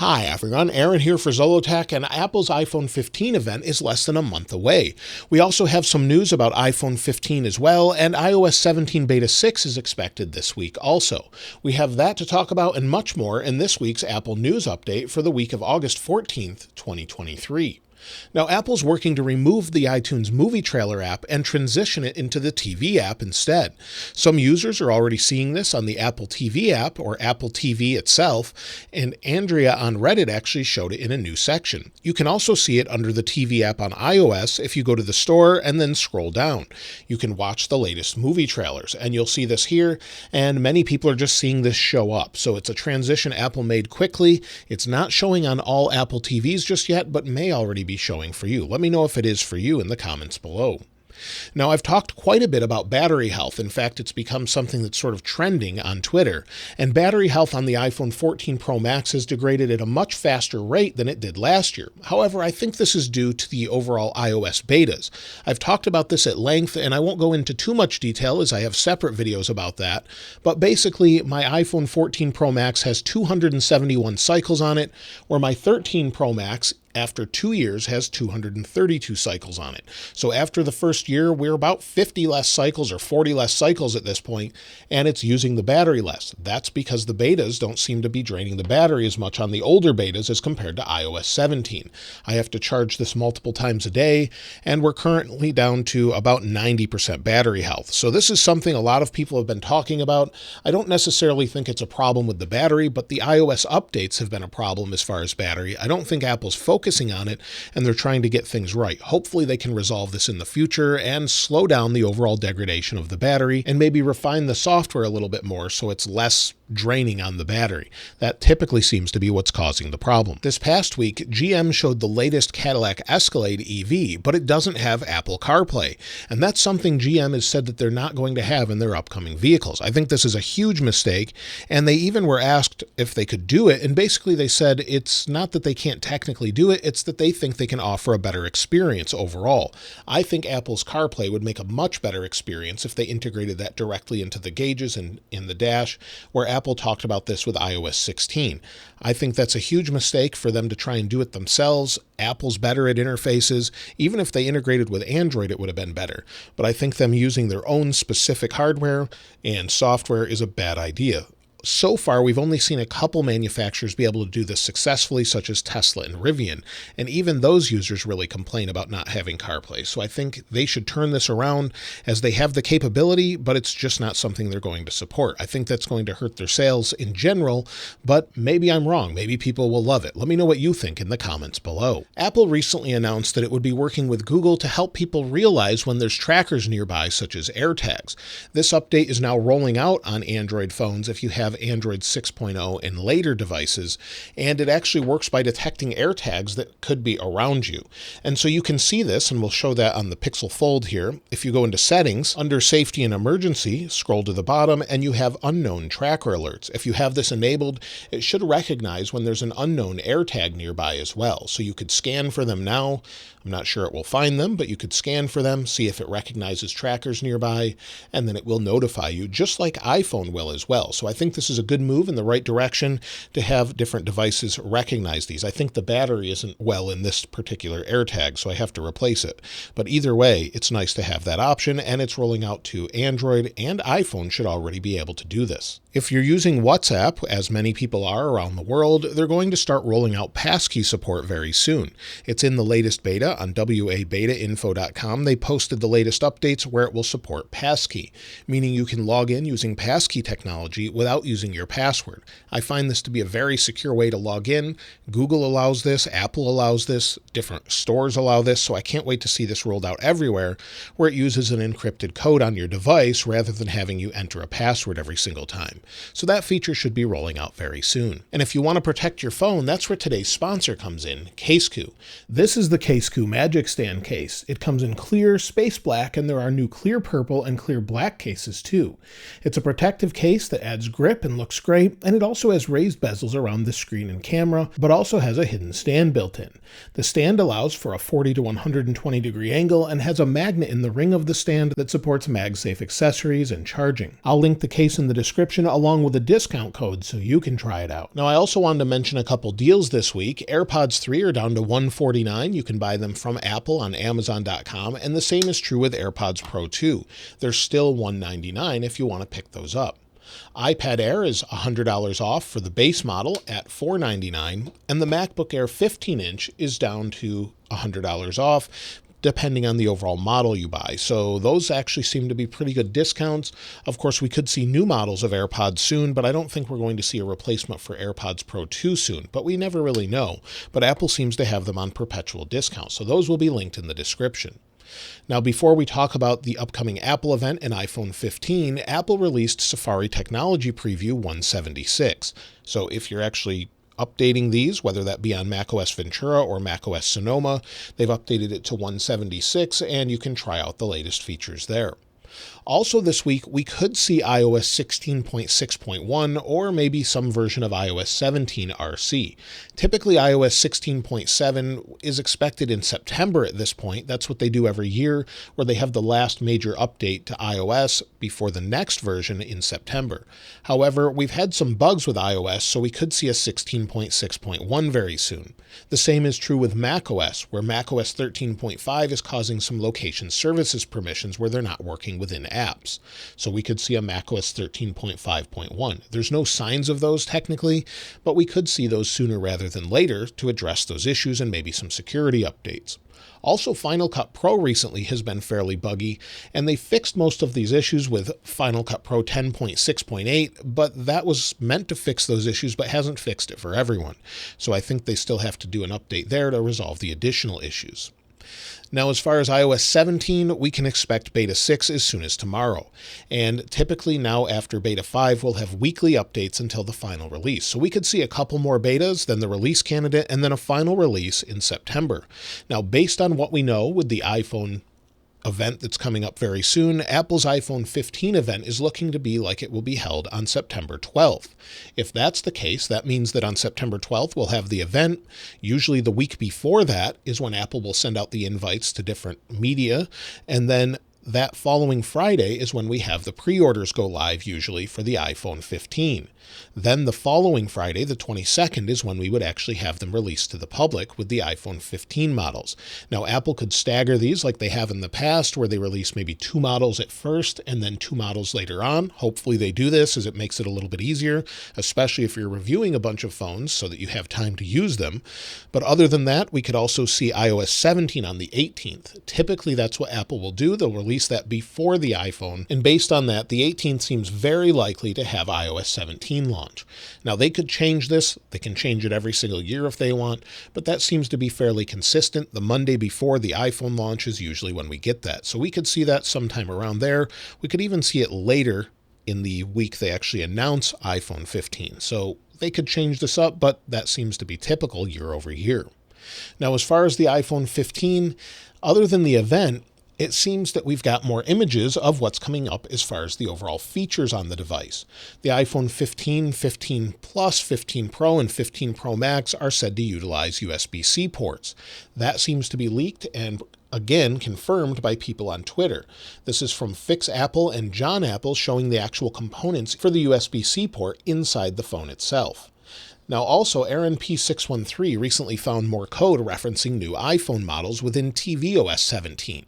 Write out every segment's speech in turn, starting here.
Hi everyone, Aaron here for Zollotech, and Apple's iPhone 15 event is less than a month away. We also have some news about iPhone 15 as well, and iOS 17 Beta 6 is expected this week also. We have that to talk about and much more in this week's Apple News Update for the week of August 14th, 2023. Now, Apple's working to remove the iTunes movie trailer app and transition it into the TV app instead. Some users are already seeing this on the Apple TV app or Apple TV itself, and Andrea on Reddit actually showed it in a new section. You can also see it under the TV app on iOS if you go to the store and then scroll down. You can watch the latest movie trailers, and you'll see this here, and many people are just seeing this show up. So it's a transition Apple made quickly. It's not showing on all Apple TVs just yet, but may already be showing for you. Let me know if it is for you in the comments below. Now, I've talked quite a bit about battery health. In fact, it's become something that's sort of trending on Twitter. And battery health on the iPhone 14 Pro Max has degraded at a much faster rate than it did last year. However, I think this is due to the overall iOS betas. I've talked about this at length, and I won't go into too much detail as I have separate videos about that. But basically, my iPhone 14 Pro Max has 271 cycles on it, where my 13 Pro Max after 2 years has 232 cycles on it. So after the first year, we're about 50 less cycles or 40 less cycles at this point, and it's using the battery less. That's because the betas don't seem to be draining the battery as much on the older betas as compared to iOS 17. I have to charge this multiple times a day, and we're currently down to about 90% battery health. So this is something a lot of people have been talking about. I don't necessarily think it's a problem with the battery, but the iOS updates have been a problem as far as battery. I don't think Apple's focusing on it, and they're trying to get things right. Hopefully they can resolve this in the future and slow down the overall degradation of the battery and maybe refine the software a little bit more so it's less draining on the battery. That typically seems to be what's causing the problem. This past week, GM showed the latest Cadillac Escalade EV, but it doesn't have Apple CarPlay, and that's something GM has said that they're not going to have in their upcoming vehicles. I think this is a huge mistake, and they even were asked if they could do it, and basically they said it's not that they can't technically do it, it's that they think they can offer a better experience overall. I think Apple's CarPlay would make a much better experience if they integrated that directly into the gauges and in the dash, where Apple talked about this with iOS 16. I think that's a huge mistake for them to try and do it themselves. Apple's better at interfaces. Even if they integrated with Android, it would have been better. But I think them using their own specific hardware and software is a bad idea. So far, we've only seen a couple manufacturers be able to do this successfully, such as Tesla and Rivian, and even those users really complain about not having CarPlay. So I think they should turn this around, as they have the capability, but it's just not something they're going to support. I think that's going to hurt their sales in general, but maybe I'm wrong. Maybe people will love it. Let me know what you think in the comments below. Apple recently announced that it would be working with Google to help people realize when there's trackers nearby, such as AirTags. This update is now rolling out on Android phones if you have Android 6.0 and later devices, and it actually works by detecting AirTags that could be around you. And so you can see this, and we'll show that on the Pixel Fold here. If you go into Settings, under Safety and Emergency, scroll to the bottom, and you have Unknown Tracker Alerts. If you have this enabled, it should recognize when there's an unknown AirTag nearby as well. So you could scan for them now. I'm not sure it will find them, but you could scan for them, see if it recognizes trackers nearby, and then it will notify you, just like iPhone will as well. So I think this is a good move in the right direction to have different devices recognize these. I think the battery isn't well in this particular AirTag, so I have to replace it. But either way, it's nice to have that option, and it's rolling out to Android, and iPhone should already be able to do this. If you're using WhatsApp, as many people are around the world, they're going to start rolling out passkey support very soon. It's in the latest beta on wabetainfo.com. They posted the latest updates where it will support passkey, meaning you can log in using passkey technology without using your password. I find this to be a very secure way to log in. Google allows this, Apple allows this, different stores allow this, so I can't wait to see this rolled out everywhere, where it uses an encrypted code on your device rather than having you enter a password every single time. So that feature should be rolling out very soon. And if you want to protect your phone, that's where today's sponsor comes in, CaseQ. This is the CaseQ Magic Stand case. It comes in clear, space black, and there are new clear purple and clear black cases too. It's a protective case that adds grip grip and looks great, and it also has raised bezels around the screen and camera, but also has a hidden stand built in. The stand allows for a 40 to 120 degree angle and has a magnet in the ring of the stand that supports MagSafe accessories and charging. I'll link the case in the description along with a discount code so you can try it out. Now, I also wanted to mention a couple deals this week. AirPods 3 are down to $149. You can buy them from Apple on Amazon.com, and the same is true with AirPods Pro 2. They're still $199 if you want to pick those up. iPad Air is $100 off for the base model at $499, and the MacBook Air 15-inch is down to $100 off, depending on the overall model you buy. So those actually seem to be pretty good discounts. Of course, we could see new models of AirPods soon, but I don't think we're going to see a replacement for AirPods Pro 2 soon, but we never really know. But Apple seems to have them on perpetual discount, so those will be linked in the description. Now, before we talk about the upcoming Apple event and iPhone 15, Apple released Safari Technology Preview 176. So if you're actually updating these, whether that be on macOS Ventura or macOS Sonoma, they've updated it to 176, and you can try out the latest features there. Also this week, we could see iOS 16.6.1 or maybe some version of iOS 17 RC. Typically, iOS 16.7 is expected in September at this point. That's what they do every year, where they have the last major update to iOS before the next version in September. However, we've had some bugs with iOS, so we could see a 16.6.1 very soon. The same is true with macOS, where macOS 13.5 is causing some location services permissions where they're not working within apps. So we could see a macOS 13.5.1. There's no signs of those technically, but we could see those sooner rather than later to address those issues and maybe some security updates. Also, Final Cut Pro recently has been fairly buggy, and they fixed most of these issues with Final Cut Pro 10.6.8, but that was meant to fix those issues but hasn't fixed it for everyone. So I think they still have to do an update there to resolve the additional issues. Now, as far as iOS 17, we can expect Beta 6 as soon as tomorrow. And typically now after Beta 5, we'll have weekly updates until the final release. So we could see a couple more betas, then the release candidate, and then a final release in September. Now, based on what we know with the iPhone event that's coming up very soon, Apple's iPhone 15 event is looking to be like it will be held on September 12th. If that's the case, that means that on September 12th we'll have the event. Usually the week before that is when Apple will send out the invites to different media, and then that following Friday is when we have the pre-orders go live usually for the iPhone 15. Then the following Friday, the 22nd, is when we would actually have them released to the public with the iPhone 15 models. Now, Apple could stagger these like they have in the past, where they release maybe 2 models at first and then 2 models later on. Hopefully they do this, as it makes it a little bit easier, especially if you're reviewing a bunch of phones so that you have time to use them. But other than that, we could also see iOS 17 on the 18th. Typically, that's what Apple will do. They'll release that before the iPhone, and based on that, the 18th seems very likely to have iOS 17 launch. Now, they could change this. They can change it every single year if they want, but that seems to be fairly consistent. The Monday before the iPhone launch is usually when we get that. So we could see that sometime around there. We could even see it later in the week they actually announce iPhone 15. So they could change this up, but that seems to be typical year over year. Now, as far as the iPhone 15, other than the event, it seems that we've got more images of what's coming up as far as the overall features on the device. The iPhone 15, 15 Plus, 15 Pro, and 15 Pro Max are said to utilize USB-C ports. That seems to be leaked and again confirmed by people on Twitter. This is from Fix Apple and John Apple showing the actual components for the USB-C port inside the phone itself. Now also, RNP613 recently found more code referencing new iPhone models within tvOS 17.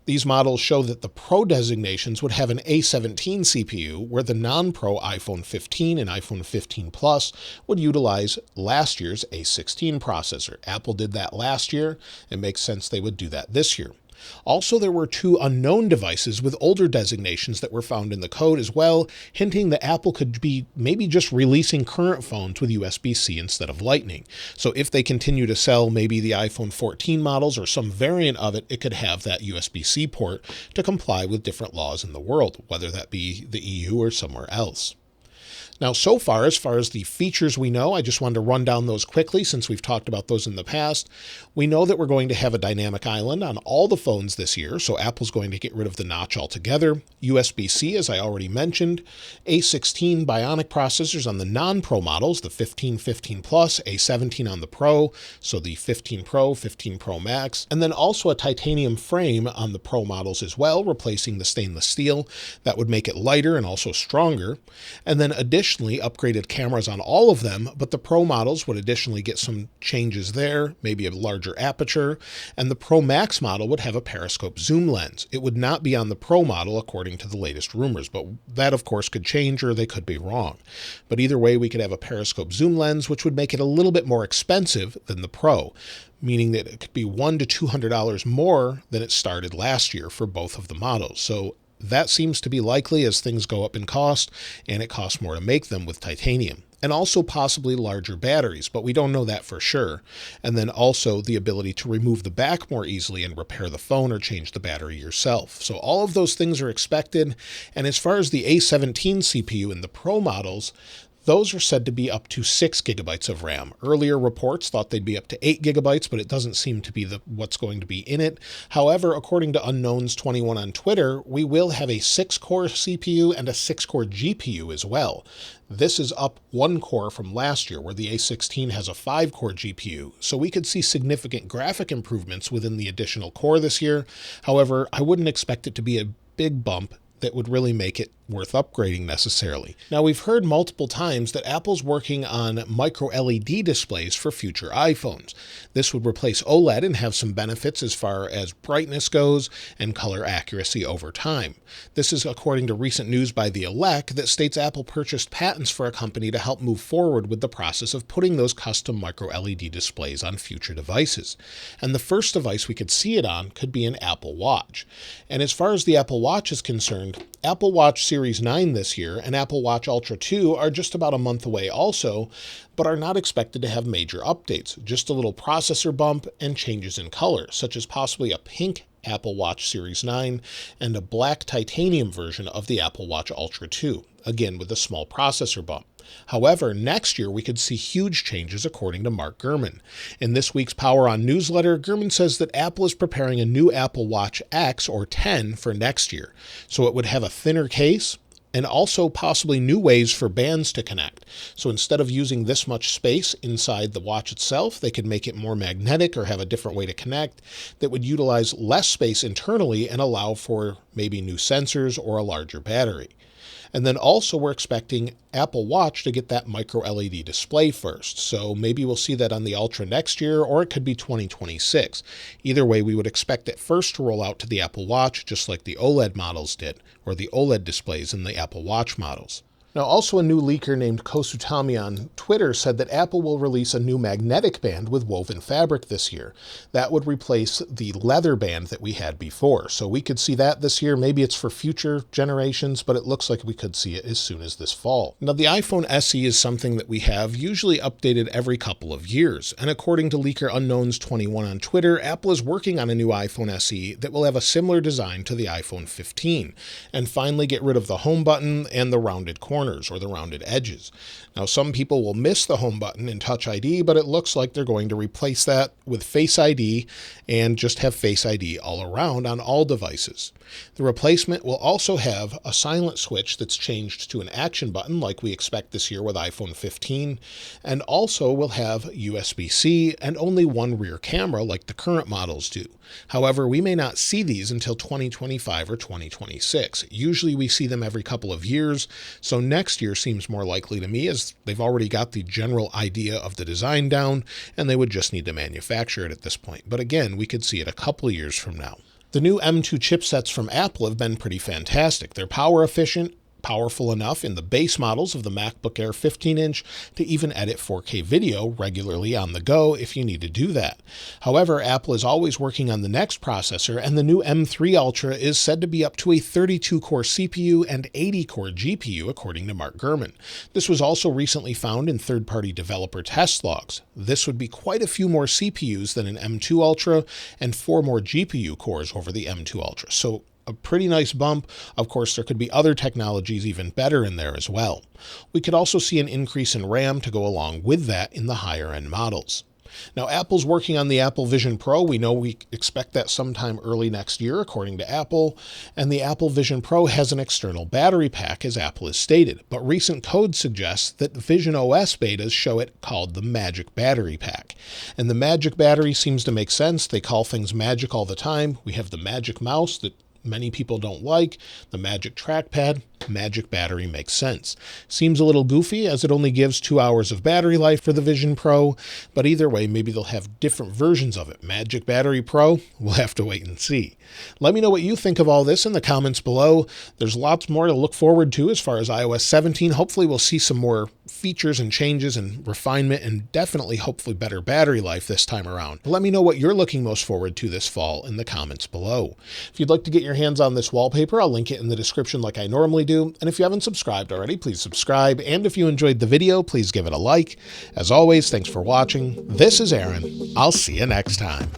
These models show that the Pro designations would have an A17 CPU, where the non-Pro iPhone 15 and iPhone 15 Plus would utilize last year's A16 processor. Apple did that last year. It makes sense they would do that this year. Also, there were 2 unknown devices with older designations that were found in the code as well, hinting that Apple could be maybe just releasing current phones with USB-C instead of Lightning. So if they continue to sell maybe the iPhone 14 models or some variant of it, it could have that USB-C port to comply with different laws in the world, whether that be the EU or somewhere else. Now, so far as the features we know, I just wanted to run down those quickly since we've talked about those in the past. We know that we're going to have a dynamic island on all the phones this year, so Apple's going to get rid of the notch altogether. USB-C, as I already mentioned. A16 Bionic processors on the non-Pro models, the 15, 15 Plus, A17 on the Pro, so the 15 Pro, 15 Pro Max, and then also a titanium frame on the Pro models as well, replacing the stainless steel. That would make it lighter and also stronger. And then additionally, upgraded cameras on all of them, but the Pro models would additionally get some changes there, maybe a larger aperture, and the Pro Max model would have a periscope zoom lens. It would not be on the Pro model according to the latest rumors, but that of course could change or they could be wrong. But either way, we could have a periscope zoom lens, which would make it a little bit more expensive than the Pro, meaning that it could be $100 to $200 more than it started last year for both of the models. So that seems to be likely as things go up in cost, and it costs more to make them with titanium. And also possibly larger batteries, but we don't know that for sure. And then also the ability to remove the back more easily and repair the phone or change the battery yourself. So all of those things are expected. And as far as the A17 CPU in the Pro models, those are said to be up to 6 gigabytes of RAM. Earlier reports thought they'd be up to 8 gigabytes, but it doesn't seem to be what's going to be in it. However, according to Unknowns21 on Twitter, we will have a 6-core CPU and a 6-core GPU as well. This is up 1 core from last year, where the A16 has a 5-core GPU, so we could see significant graphic improvements within the additional core this year. However, I wouldn't expect it to be a big bump that would really make it worth upgrading necessarily. Now, we've heard multiple times that Apple's working on micro LED displays for future iPhones. This would replace OLED and have some benefits as far as brightness goes and color accuracy over time. This is according to recent news by The Elect that states Apple purchased patents for a company to help move forward with the process of putting those custom micro LED displays on future devices. And the first device we could see it on could be an Apple Watch. And as far as the Apple Watch is concerned, Apple Watch Series 9 this year and Apple Watch Ultra 2 are just about a month away also, but are not expected to have major updates, just a little processor bump and changes in color, such as possibly a pink Apple Watch Series 9 and a black titanium version of the Apple Watch Ultra 2, again with a small processor bump. However, next year we could see huge changes according to Mark Gurman. In this week's Power On newsletter, Gurman says that Apple is preparing a new Apple Watch X or 10 for next year. So it would have a thinner case and also possibly new ways for bands to connect. So instead of using this much space inside the watch itself, they could make it more magnetic or have a different way to connect that would utilize less space internally and allow for maybe new sensors or a larger battery. And then also we're expecting Apple Watch to get that micro LED display first. So maybe we'll see that on the Ultra next year, or it could be 2026. Either way, we would expect it first to roll out to the Apple Watch, just like the OLED models did, or the OLED displays in the Apple Watch models. Now, also a new leaker named Kosutami on Twitter said that Apple will release a new magnetic band with woven fabric this year. That would replace the leather band that we had before. So we could see that this year. Maybe it's for future generations, but it looks like we could see it as soon as this fall. Now, the iPhone SE is something that we have usually updated every couple of years. And according to leaker Unknowns21 on Twitter, Apple is working on a new iPhone SE that will have a similar design to the iPhone 15 and finally get rid of the home button and the rounded corners or the rounded edges. Now, some people will miss the home button in Touch ID, but it looks like they're going to replace that with Face ID and just have Face ID all around on all devices. The replacement will also have a silent switch that's changed to an action button like we expect this year with iPhone 15, and also will have USB-C and only one rear camera like the current models do. However, we may not see these until 2025 or 2026. Usually we see them every couple of years, so next year seems more likely to me as they've already got the general idea of the design down and they would just need to manufacture it at this point. But again, we could see it a couple of years from now. The new M2 chipsets from Apple have been pretty fantastic. They're power efficient, powerful enough in the base models of the MacBook Air 15-inch to even edit 4K video regularly on the go if you need to do that. However, Apple is always working on the next processor, and the new M3 Ultra is said to be up to a 32-core CPU and 80-core GPU, according to Mark Gurman. This was also recently found in third-party developer test logs. This would be quite a few more CPUs than an M2 Ultra and 4 more GPU cores over the M2 Ultra. So a pretty nice bump. Of course, there could be other technologies even better in there as well. We could also see an increase in RAM to go along with that in the higher end models. Now, Apple's working on the Apple Vision Pro. We know we expect that sometime early next year, according to Apple. And the Apple Vision Pro has an external battery pack, as Apple has stated. But recent code suggests that the Vision OS betas show it called the Magic Battery Pack. And the Magic Battery seems to make sense. They call things magic all the time. We have the Magic Mouse that many people don't like, the Magic Trackpad. Magic Battery makes sense. Seems a little goofy as it only gives 2 hours of battery life for the Vision Pro, but either way, maybe they'll have different versions of it. Magic Battery Pro, we'll have to wait and see. Let me know what you think of all this in the comments below. There's lots more to look forward to as far as iOS 17. Hopefully we'll see some more features and changes and refinement, and definitely hopefully better battery life this time around. Let me know what you're looking most forward to this fall in the comments below. If you'd like to get your hands on this wallpaper, I'll link it in the description like I normally do. And if you haven't subscribed already, please subscribe. And if you enjoyed the video, please give it a like. As always, thanks for watching. This is Aaron. I'll see you next time.